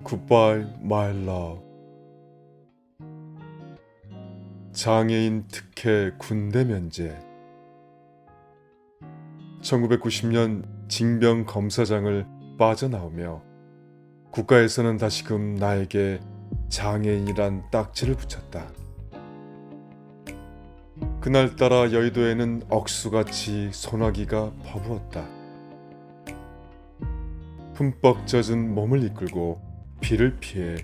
Goodbye, my love. 장애인 특혜 군대 면제. 1990년 징병 검사장을 빠져나오며 국가에서는 다시금 나에게 장애인이란 딱지를 붙였다. 그날따라 여의도에는 억수같이 소나기가 퍼부었다. 흠뻑 젖은 몸을 이끌고 비를 피해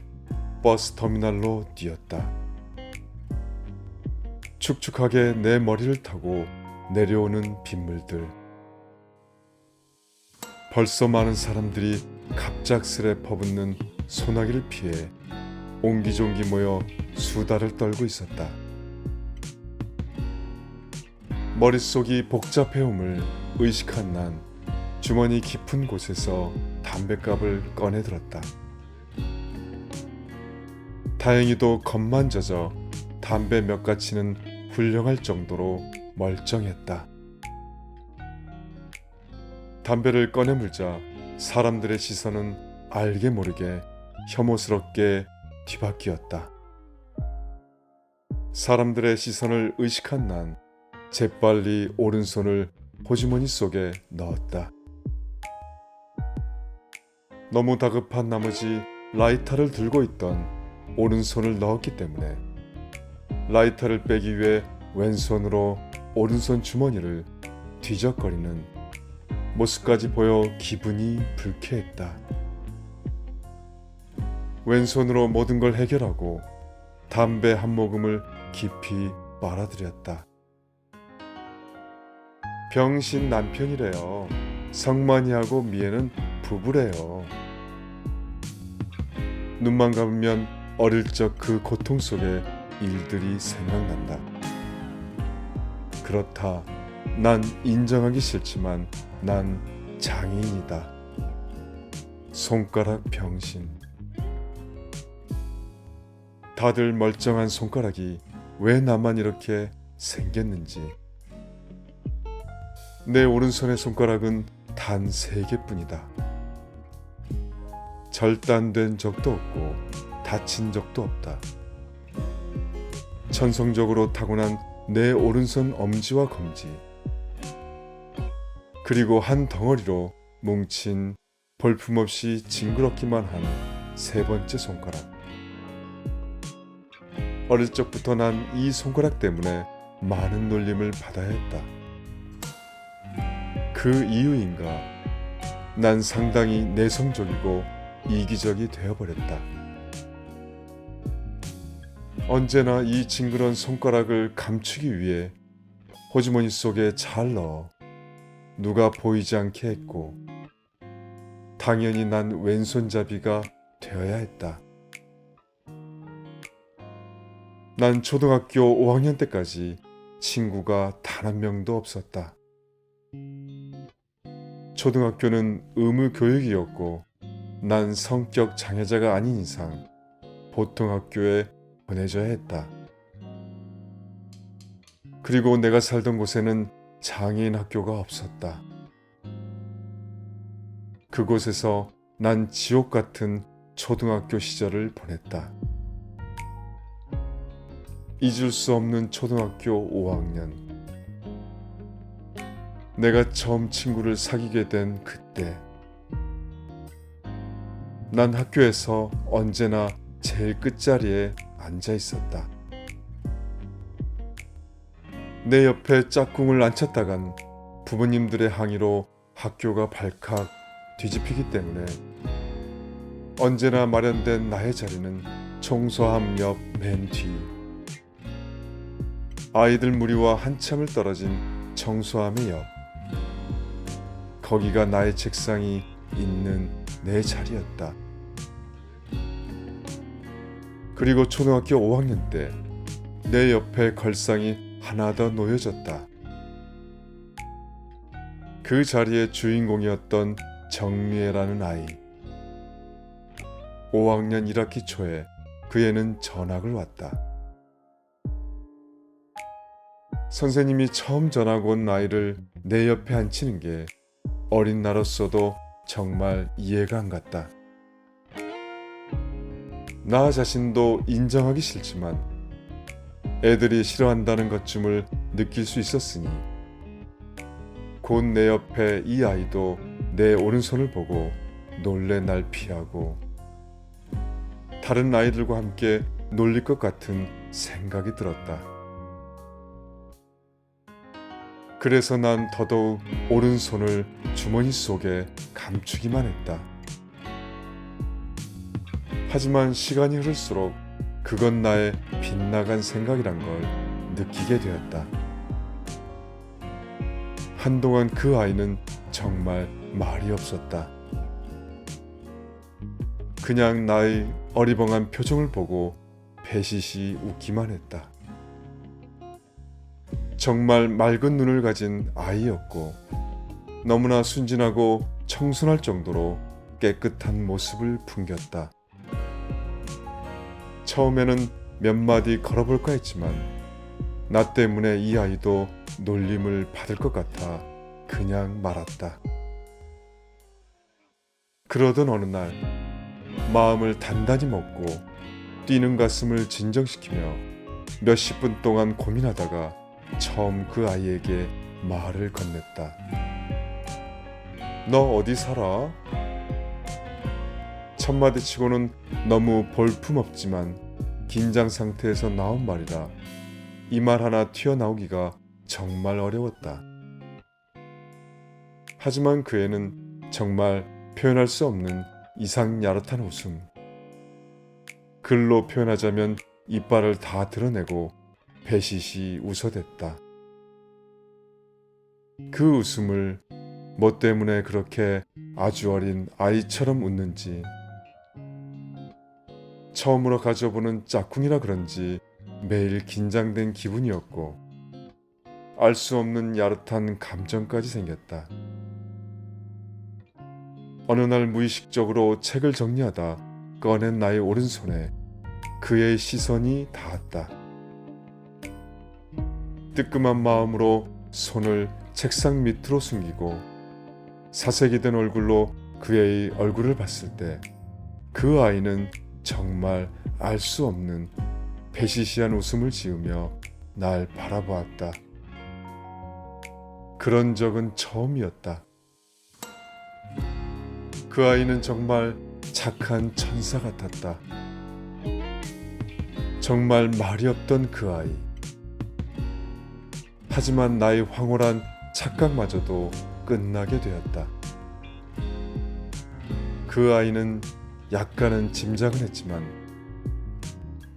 버스 터미널로 뛰었다. 축축하게 내 머리를 타고 내려오는 빗물들. 벌써 많은 사람들이 갑작스레 퍼붓는 소나기를 피해 옹기종기 모여 수다를 떨고 있었다. 머릿속이 복잡해옴을 의식한 난 주머니 깊은 곳에서 담뱃갑을 꺼내 들었다. 다행히도 겁만 젖어 담배 몇 가치는 훌륭할 정도로 멀쩡했다. 담배를 꺼내 물자 사람들의 시선은 알게 모르게 혐오스럽게 뒤바뀌었다. 사람들의 시선을 의식한 난 재빨리 오른손을 호주머니 속에 넣었다. 너무 다급한 나머지 라이터를 들고 있던 오른손을 넣었기 때문에 라이터를 빼기 위해 왼손으로 오른손 주머니를 뒤적거리는 모습까지 보여 기분이 불쾌했다. 왼손으로 모든 걸 해결하고 담배 한 모금을 깊이 빨아들였다. 병신 남편이래요. 성만이하고 미애는 부부래요. 눈만 감으면 어릴 적 그 고통 속에 일들이 생각난다. 그렇다. 난 인정하기 싫지만 난 장애인이다. 손가락 병신. 다들 멀쩡한 손가락이 왜 나만 이렇게 생겼는지. 내 오른손의 손가락은 단 3개뿐이다. 절단된 적도 없고 다친 적도 없다. 천성적으로 타고난 내 오른손 엄지와 검지, 그리고 한 덩어리로 뭉친 볼품없이 징그럽기만 한 3번째 손가락. 어릴 적부터 난 이 손가락 때문에 많은 놀림을 받아야 했다. 그 이유인가 난 상당히 내성적이고 이기적이 되어버렸다. 언제나 이 징그러운 손가락을 감추기 위해 호주머니 속에 잘 넣어 누가 보이지 않게 했고, 당연히 난 왼손잡이가 되어야 했다. 난 초등학교 5학년 때까지 친구가 단 한 명도 없었다. 초등학교는 의무 교육이었고 난 성격 장애자가 아닌 이상 보통 학교에 보내줘야 했다. 그리고 내가 살던 곳에는 장애인 학교가 없었다. 그곳에서 난 지옥 같은 초등학교 시절을 보냈다. 잊을 수 없는 초등학교 5학년. 내가 처음 친구를 사귀게 된 그때. 난 학교에서 언제나 제일 끝자리에 앉아 있었다. 내 옆에 짝꿍을 앉혔다간 부모님들의 항의로 학교가 발칵 뒤집히기 때문에 언제나 마련된 나의 자리는 청소함 옆 맨 뒤. 아이들 무리와 한참을 떨어진 청소함의 옆. 거기가 나의 책상이 있는 내 자리였다. 그리고 초등학교 5학년 때 내 옆에 걸상이 하나 더 놓여졌다. 그 자리의 주인공이었던 정미애라는 아이. 5학년 1학기 초에 그 애는 전학을 왔다. 선생님이 처음 전학 온 아이를 내 옆에 앉히는 게 어린 나로서도 정말 이해가 안 갔다. 나 자신도 인정하기 싫지만 애들이 싫어한다는 것쯤을 느낄 수 있었으니 곧 내 옆에 이 아이도 내 오른손을 보고 놀래 날 피하고 다른 아이들과 함께 놀릴 것 같은 생각이 들었다. 그래서 난 더더욱 오른손을 주머니 속에 감추기만 했다. 하지만 시간이 흐를수록 그건 나의 빗나간 생각이란 걸 느끼게 되었다. 한동안 그 아이는 정말 말이 없었다. 그냥 나의 어리벙한 표정을 보고 배시시 웃기만 했다. 정말 맑은 눈을 가진 아이였고 너무나 순진하고 청순할 정도로 깨끗한 모습을 풍겼다. 처음에는 몇 마디 걸어볼까 했지만 나 때문에 이 아이도 놀림을 받을 것 같아 그냥 말았다. 그러던 어느 날 마음을 단단히 먹고 뛰는 가슴을 진정시키며 몇십 분 동안 고민하다가 처음 그 아이에게 말을 건넸다. 너 어디 살아? 첫 마디 치고는 너무 볼품없지만 긴장 상태에서 나온 말이라 이 말 하나 튀어나오기가 정말 어려웠다. 하지만 그 애는 정말 표현할 수 없는 이상 야릇한 웃음. 글로 표현하자면 이빨을 다 드러내고 배시시 웃어댔다. 그 웃음을 뭐 때문에 그렇게 아주 어린 아이처럼 웃는지, 처음으로 가져보는 짝꿍이라 그런지 매일 긴장된 기분이었고 알 수 없는 야릇한 감정까지 생겼다. 어느 날 무의식적으로 책을 정리하다 꺼낸 나의 오른손에 그의 시선이 닿았다. 뜨끔한 마음으로 손을 책상 밑으로 숨기고 사색이 된 얼굴로 그의 얼굴을 봤을 때 그 아이는 정말 알 수 없는 배시시한 웃음을 지으며 날 바라보았다. 그런 적은 처음이었다. 그 아이는 정말 착한 천사 같았다. 정말 말이 없던 그 아이. 하지만 나의 황홀한 착각마저도 끝나게 되었다. 그 아이는 약간은 짐작은 했지만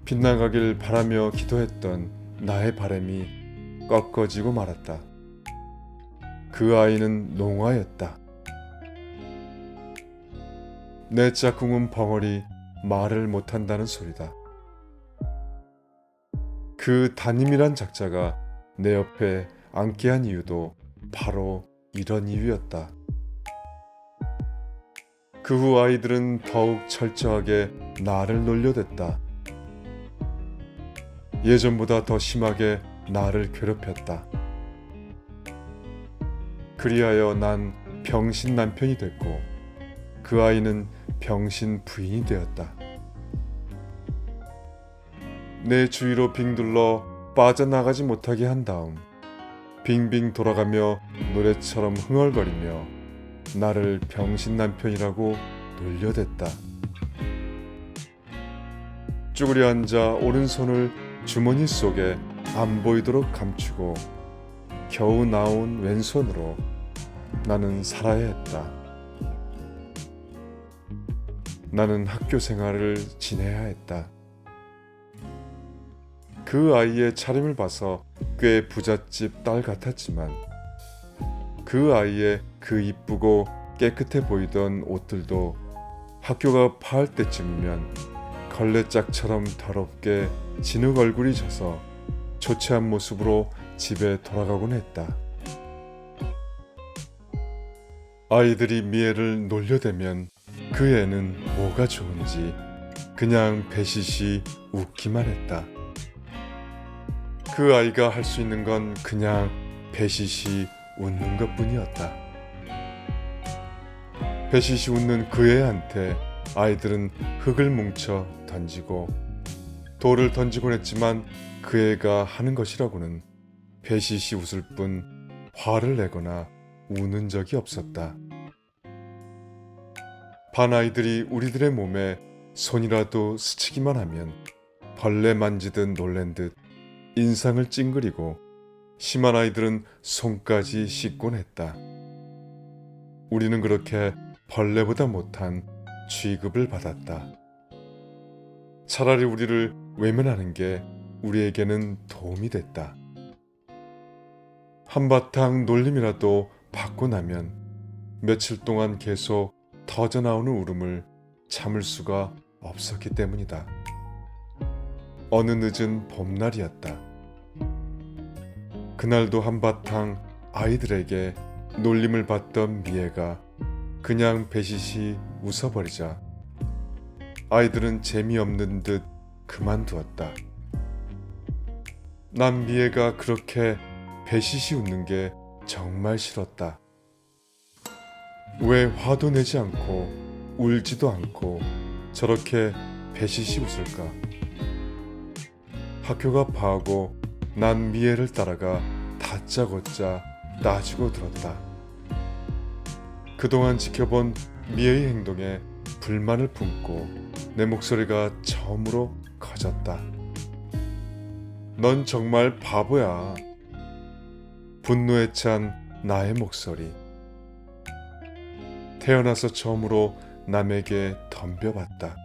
빗나가길 바라며 기도했던 나의 바람이 꺾어지고 말았다. 그 아이는 농아였다. 내 짝꿍은 벙어리 말을 못한다는 소리다. 그 담임이란 작자가 내 옆에 앉게 한 이유도 바로 이런 이유였다. 그 후 아이들은 더욱 철저하게 나를 놀려댔다. 예전보다 더 심하게 나를 괴롭혔다. 그리하여 난 병신 남편이 됐고 그 아이는 병신 부인이 되었다. 내 주위로 빙둘러 빠져나가지 못하게 한 다음 빙빙 돌아가며 노래처럼 흥얼거리며 나를 병신 남편이라고 놀려댔다. 쭈그려 앉아 오른손을 주머니 속에 안 보이도록 감추고 겨우 나온 왼손으로 나는 살아야 했다. 나는 학교 생활을 지내야 했다. 그 아이의 차림을 봐서 꽤 부잣집 딸 같았지만 그 아이의 그 이쁘고 깨끗해 보이던 옷들도 학교가 파할 때쯤이면 걸레짝처럼 더럽게 진흙 얼굴이 져서 초췌한 모습으로 집에 돌아가곤 했다. 아이들이 미애를 놀려대면 그 애는 뭐가 좋은지 그냥 배시시 웃기만 했다. 그 아이가 할 수 있는 건 그냥 배시시 웃는 것뿐이었다. 배시시 웃는 그 애한테 아이들은 흙을 뭉쳐 던지고 돌을 던지곤 했지만 그 애가 하는 것이라고는 배시시 웃을 뿐 화를 내거나 우는 적이 없었다. 반 아이들이 우리들의 몸에 손이라도 스치기만 하면 벌레 만지듯 놀란 듯 인상을 찡그리고 심한 아이들은 손까지 씻곤 했다. 우리는 그렇게 벌레보다 못한 취급을 받았다. 차라리 우리를 외면하는 게 우리에게는 도움이 됐다. 한바탕 놀림이라도 받고 나면 며칠 동안 계속 터져나오는 울음을 참을 수가 없었기 때문이다. 어느 늦은 봄날이었다. 그날도 한바탕 아이들에게 놀림을 받던 미애가 그냥 배시시 웃어버리자 아이들은 재미없는 듯 그만두었다. 난 미애가 그렇게 배시시 웃는 게 정말 싫었다. 왜 화도 내지 않고 울지도 않고 저렇게 배시시 웃을까? 학교가 파하고 난 미애를 따라가 다짜고짜 따지고 들었다. 그동안 지켜본 미애의 행동에 불만을 품고 내 목소리가 처음으로 커졌다. 넌 정말 바보야. 분노에 찬 나의 목소리. 태어나서 처음으로 남에게 덤벼봤다.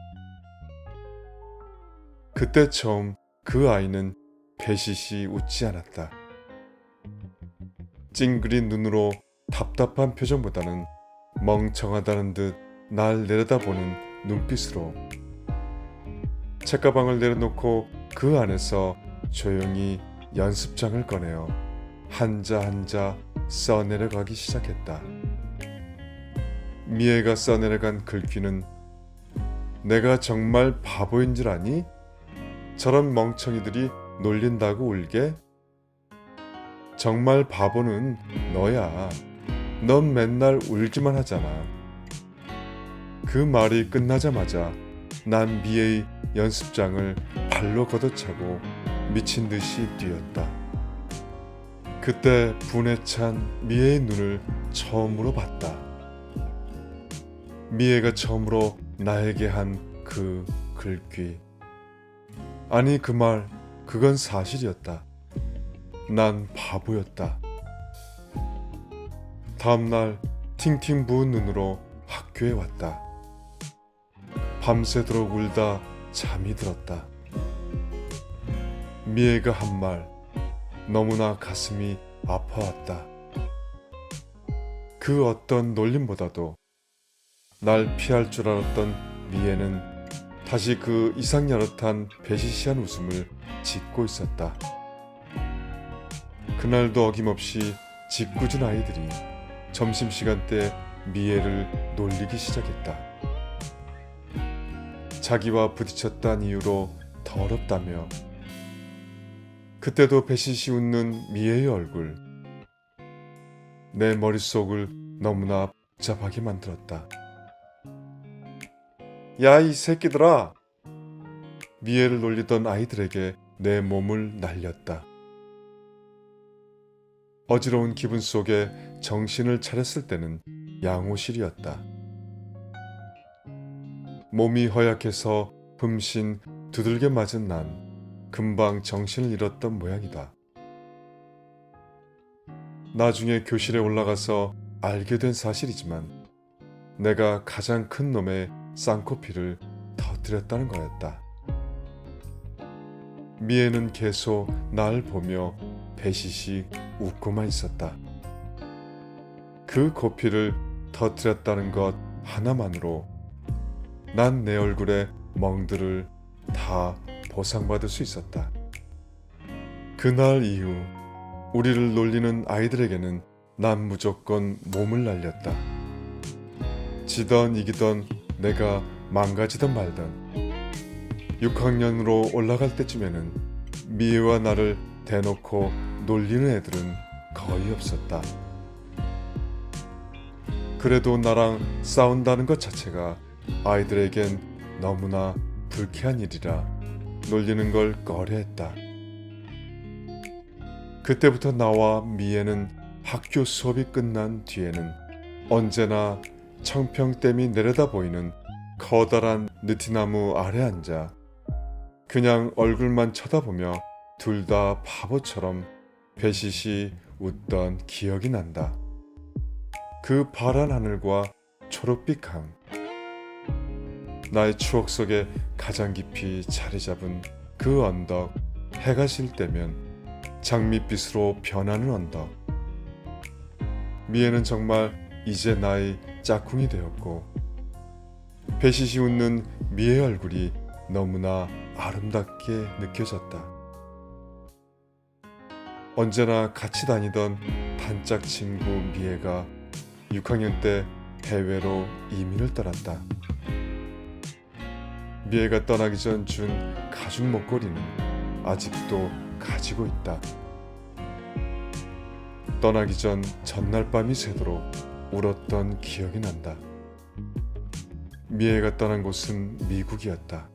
그때 처음 그 아이는 배시시 웃지 않았다. 찡그린 눈으로 답답한 표정보다는 멍청하다는 듯 날 내려다보는 눈빛으로 책가방을 내려놓고 그 안에서 조용히 연습장을 꺼내어 한자 한자 써내려가기 시작했다. 미애가 써내려간 글귀는 내가 정말 바보인 줄 아니? 저런 멍청이들이 놀린다고 울게? 정말 바보는 너야. 넌 맨날 울기만 하잖아. 그 말이 끝나자마자 난 미애의 연습장을 발로 걷어차고 미친 듯이 뛰었다. 그때 분에 찬 미애의 눈을 처음으로 봤다. 미애가 처음으로 나에게 한 그 글귀. 아니 그 말, 그건 사실이었다. 난 바보였다. 다음날 팅팅 부은 눈으로 학교에 왔다. 밤새도록 울다 잠이 들었다. 미애가 한 말, 너무나 가슴이 아파왔다. 그 어떤 놀림보다도 날 피할 줄 알았던 미애는 다시 그 이상야릇한 배시시한 웃음을 짓고 있었다. 그날도 어김없이 짓궂은 아이들이 점심시간 때 미애를 놀리기 시작했다. 자기와 부딪혔단 이유로 더럽다며. 그때도 배시시 웃는 미애의 얼굴, 내 머릿속을 너무나 복잡하게 만들었다. 야, 이 새끼들아! 미애를 놀리던 아이들에게 내 몸을 날렸다. 어지러운 기분 속에 정신을 차렸을 때는 양호실이었다. 몸이 허약해서 흠씬 두들겨 맞은 난 금방 정신을 잃었던 모양이다. 나중에 교실에 올라가서 알게 된 사실이지만 내가 가장 큰 놈의 쌍코피를 터뜨렸다는 거였다. 미애는 계속 날 보며 배시시 웃고만 있었다. 그 코피를 터뜨렸다는 것 하나만으로 난 내 얼굴에 멍들을 다 보상받을 수 있었다. 그날 이후 우리를 놀리는 아이들에게는 난 무조건 몸을 날렸다. 지던 이기던 내가 망가지던 말던 6학년으로 올라갈 때쯤에는 미애와 나를 대놓고 놀리는 애들은 거의 없었다. 그래도 나랑 싸운다는 것 자체가 아이들에겐 너무나 불쾌한 일이라 놀리는 걸 꺼려했다. 그때부터 나와 미애는 학교 수업이 끝난 뒤에는 언제나 청평댐이 내려다 보이는 커다란 느티나무 아래 앉아 그냥 얼굴만 쳐다보며 둘 다 바보처럼 배시시 웃던 기억이 난다. 그 파란 하늘과 초록빛 강, 나의 추억 속에 가장 깊이 자리 잡은 그 언덕, 해가 질 때면 장밋빛으로 변하는 언덕. 미애는 정말 이제 나의 짝꿍이 되었고 배시시 웃는 미애 얼굴이 너무나 아름답게 느껴졌다. 언제나 같이 다니던 단짝 친구 미애가 6학년 때 해외로 이민을 떠났다. 미애가 떠나기 전 준 가죽 목걸이는 아직도 가지고 있다. 떠나기 전 전날 밤이 새도록 울었던 기억이 난다. 미애가 떠난 곳은 미국이었다.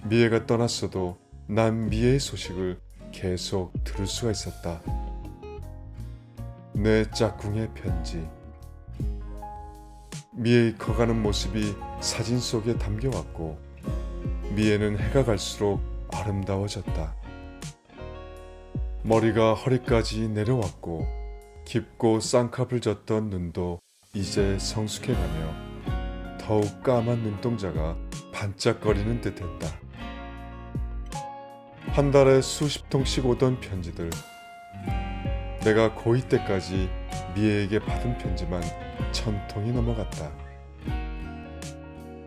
미애가 떠났어도 난 미애의 소식을 계속 들을 수가 있었다. 내 짝꿍의 편지. 미애의 커가는 모습이 사진 속에 담겨왔고 미애는 해가 갈수록 아름다워졌다. 머리가 허리까지 내려왔고 깊고 쌍꺼풀 졌던 눈도 이제 성숙해가며 더욱 까만 눈동자가 반짝거리는 듯했다. 한 달에 수십 통씩 오던 편지들. 내가 고2 때까지 미애에게 받은 편지만 1000통이 넘어갔다.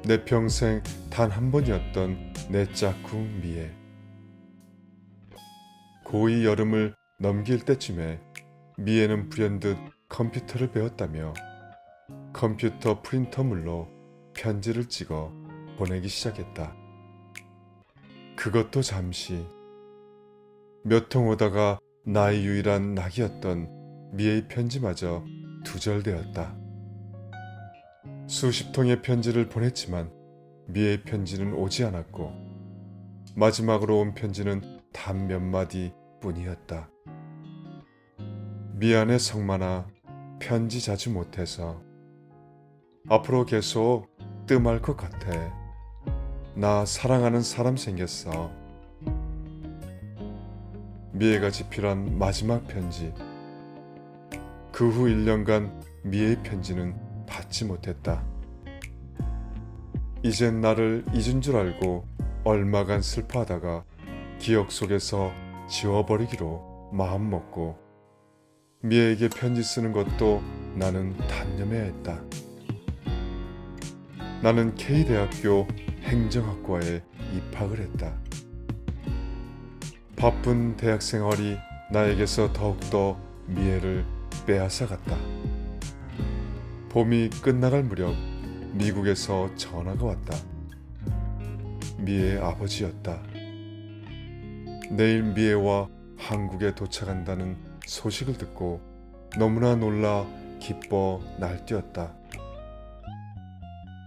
내 평생 단 한 번이었던 내 짝꿍 미애. 고2 여름을 넘길 때쯤에 미애는 불현듯 컴퓨터를 배웠다며 컴퓨터 프린터물로 편지를 찍어 보내기 시작했다. 그것도 잠시. 몇 통 오다가 나의 유일한 낙이었던 미애의 편지마저 두절되었다. 수십 통의 편지를 보냈지만 미애의 편지는 오지 않았고 마지막으로 온 편지는 단 몇 마디 뿐이었다. 미안해 성만아, 편지 자주 못해서. 앞으로 계속 뜸할 것 같아. 나 사랑하는 사람 생겼어. 미애가 집필한 마지막 편지. 그 후 1년간 미애의 편지는 받지 못했다. 이젠 나를 잊은 줄 알고 얼마간 슬퍼하다가 기억 속에서 지워버리기로 마음먹고 미애에게 편지 쓰는 것도 나는 단념해야 했다. 나는 K대학교 행정학과에 입학을 했다. 바쁜 대학 생활이 나에게서 더욱더 미애를 빼앗아갔다. 봄이 끝나갈 무렵 미국에서 전화가 왔다. 미애의 아버지였다. 내일 미애와 한국에 도착한다는 소식을 듣고 너무나 놀라 기뻐 날뛰었다.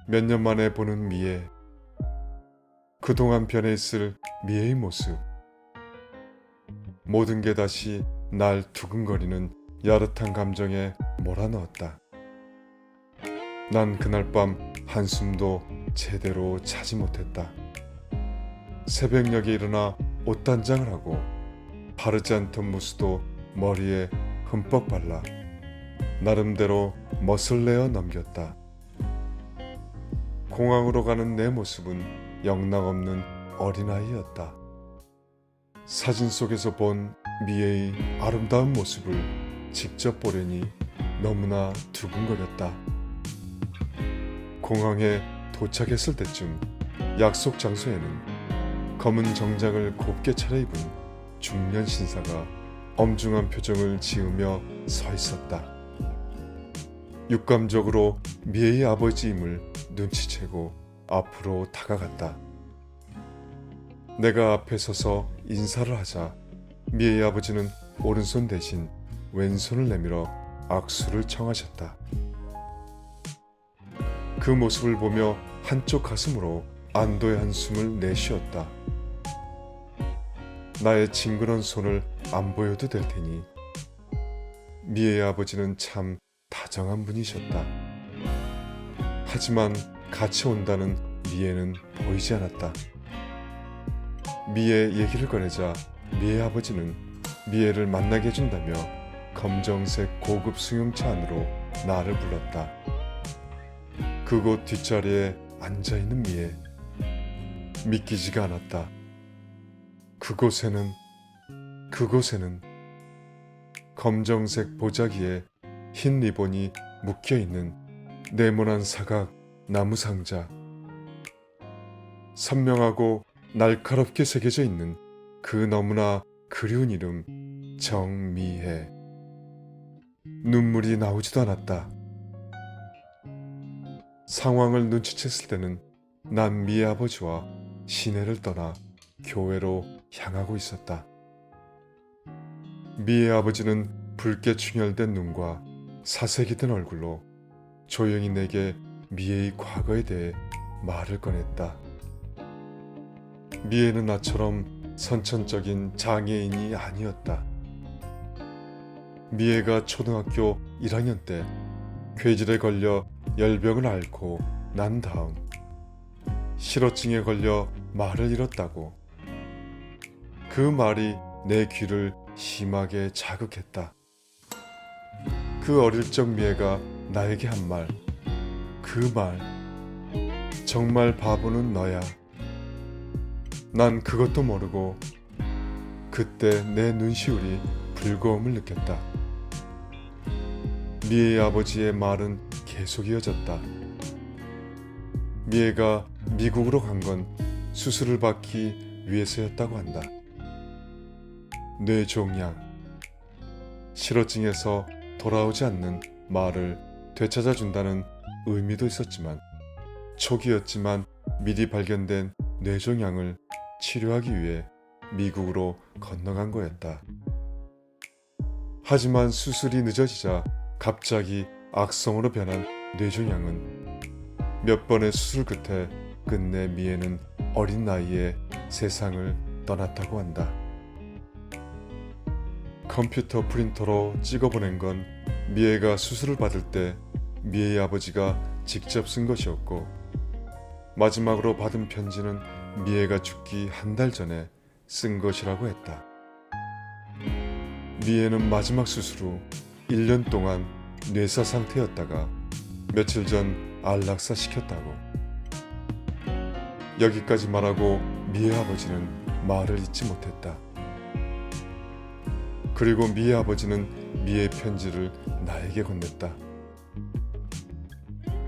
몇 년 만에 보는 미애. 그동안 변해 있을 미애의 모습. 모든 게 다시 날 두근거리는 야릇한 감정에 몰아넣었다. 난 그날 밤 한숨도 제대로 자지 못했다. 새벽녘에 일어나 옷단장을 하고 바르지 않던 무스도 머리에 흠뻑 발라 나름대로 멋을 내어 넘겼다. 공항으로 가는 내 모습은 영락없는 어린아이였다. 사진 속에서 본 미애의 아름다운 모습을 직접 보려니 너무나 두근거렸다. 공항에 도착했을 때쯤 약속 장소에는 검은 정장을 곱게 차려입은 중년 신사가 엄중한 표정을 지으며 서 있었다. 육감적으로 미애의 아버지임을 눈치채고 앞으로 다가갔다. 내가 앞에 서서 인사를 하자 미애의 아버지는 오른손 대신 왼손을 내밀어 악수를 청하셨다. 그 모습을 보며 한쪽 가슴으로 안도의 한숨을 내쉬었다. 나의 징그러운 손을 안 보여도 될 테니. 미애의 아버지는 참 다정한 분이셨다. 하지만 같이 온다는 미애는 보이지 않았다. 미애 얘기를 꺼내자 미애 아버지는 미애를 만나게 해준다며 검정색 고급 승용차 안으로 나를 불렀다. 그곳 뒷자리에 앉아있는 미애. 믿기지가 않았다. 그곳에는 검정색 보자기에 흰 리본이 묶여있는 네모난 사각 나무 상자, 선명하고 날카롭게 새겨져 있는 그 너무나 그리운 이름 정미애. 눈물이 나오지도 않았다. 상황을 눈치챘을 때는 난 미애 아버지와 시내를 떠나 교회로 향하고 있었다. 미애 아버지는 붉게 충혈된 눈과 사색이 든 얼굴로 조용히 내게 미애의 과거에 대해 말을 꺼냈다. 미애는 나처럼 선천적인 장애인이 아니었다. 미애가 초등학교 1학년 때 괴질에 걸려 열병을 앓고 난 다음 실어증에 걸려 말을 잃었다고. 그 말이 내 귀를 심하게 자극했다. 그 어릴 적 미애가 나에게 한 말, 그 말, 정말 바보는 너야. 난 그것도 모르고 그때 내 눈시울이 불거움을 느꼈다. 미애의 아버지의 말은 계속 이어졌다. 미애가 미국으로 간 건 수술을 받기 위해서였다고 한다. 뇌종양, 실어증에서 돌아오지 않는 말을 되찾아준다는 의미도 있었지만 초기였지만 미리 발견된 뇌종양을 치료하기 위해 미국으로 건너간 거였다. 하지만 수술이 늦어지자 갑자기 악성으로 변한 뇌종양은 몇 번의 수술 끝에 끝내 미애는 어린 나이에 세상을 떠났다고 한다. 컴퓨터 프린터로 찍어보낸 건 미애가 수술을 받을 때 미애의 아버지가 직접 쓴 것이었고, 마지막으로 받은 편지는 미애가 죽기 한 달 전에 쓴 것이라고 했다. 미애는 마지막 수술 후 1년 동안 뇌사 상태였다가 며칠 전 안락사 시켰다고. 여기까지 말하고 미애 아버지는 말을 잊지 못했다. 그리고 미애 아버지는 미애 편지를 나에게 건넸다.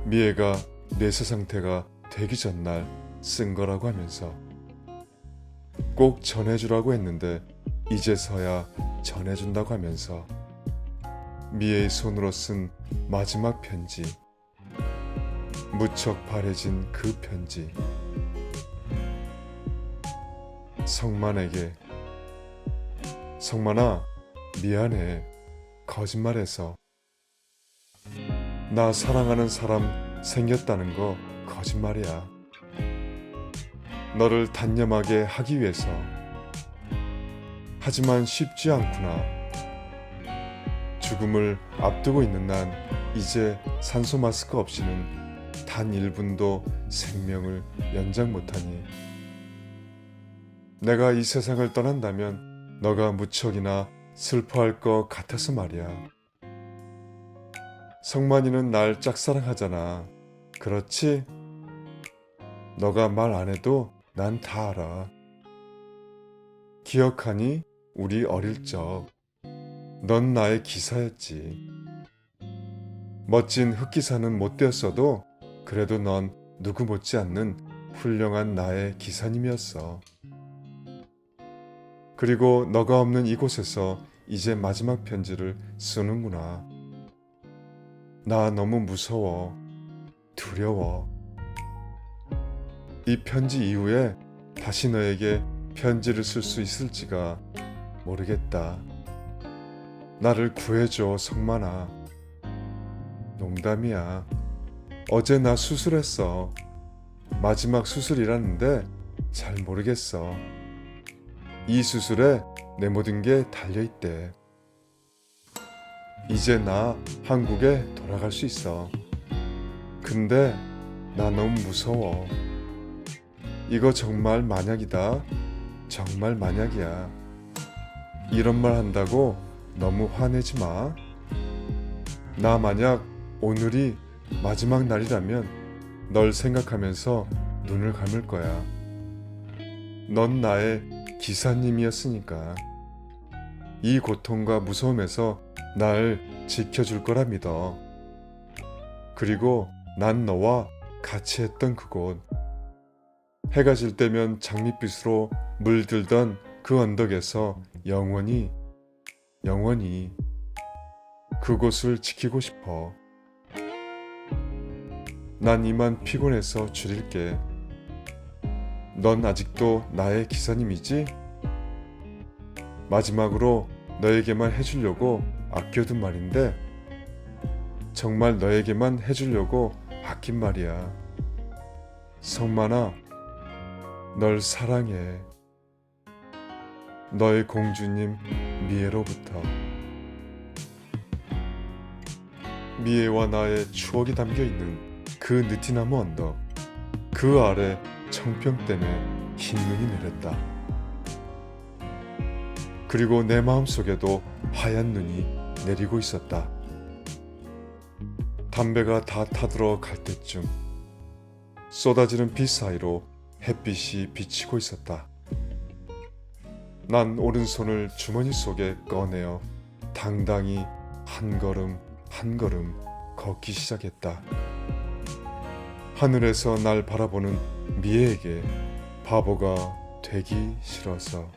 미애가 뇌사 상태가 되기 전날 쓴 거라고 하면서 꼭 전해주라고 했는데 이제서야 전해준다고 하면서 미애의 손으로 쓴 마지막 편지, 무척 바래진 그 편지. 성만에게, 성만아, 미안해. 거짓말해서. 나 사랑하는 사람 생겼다는 거 거짓말이야. 너를 단념하게 하기 위해서. 하지만 쉽지 않구나. 죽음을 앞두고 있는 난 이제 산소 마스크 없이는 단 1분도 생명을 연장 못하니. 내가 이 세상을 떠난다면 너가 무척이나 슬퍼할 것 같아서 말이야. 성만이는 날 짝사랑하잖아. 그렇지? 너가 말 안 해도 난 다 알아. 기억하니? 우리 어릴 적 넌 나의 기사였지. 멋진 흑기사는 못 되었어도 그래도 넌 누구 못지않는 훌륭한 나의 기사님이었어. 그리고 너가 없는 이곳에서 이제 마지막 편지를 쓰는구나. 나 너무 무서워. 두려워. 이 편지 이후에 다시 너에게 편지를 쓸 수 있을지가 모르겠다. 나를 구해줘, 성만아. 농담이야. 어제 나 수술했어. 마지막 수술이라는데 잘 모르겠어. 이 수술에 내 모든 게 달려있대. 이제 나 한국에 돌아갈 수 있어. 근데 나 너무 무서워. 이거 정말 만약이다. 정말 만약이야. 이런 말 한다고 너무 화내지 마. 나 만약 오늘이 마지막 날이라면 널 생각하면서 눈을 감을 거야. 넌 나의 기사님이었으니까. 이 고통과 무서움에서 날 지켜줄 거라 믿어. 그리고 난 너와 같이 했던 그곳, 해가 질 때면 장밋빛으로 물들던 그 언덕에서 영원히 그곳을 지키고 싶어. 난 이만 피곤해서 줄일게. 넌 아직도 나의 기사님이지? 마지막으로 너에게만 해주려고 아껴둔 말인데 정말 너에게만 해주려고 아낀 말이야. 성만아, 널 사랑해. 너의 공주님 미애로부터. 미애와 나의 추억이 담겨있는 그 느티나무 언덕, 그 아래 청평댐에 흰 눈이 내렸다. 그리고 내 마음속에도 하얀 눈이 내리고 있었다. 담배가 다 타들어 갈 때쯤 쏟아지는 빛 사이로 햇빛이 비치고 있었다. 난 오른손을 주머니 속에 꺼내어 당당히 한 걸음 한 걸음 걷기 시작했다. 하늘에서 날 바라보는 미애에게 바보가 되기 싫어서.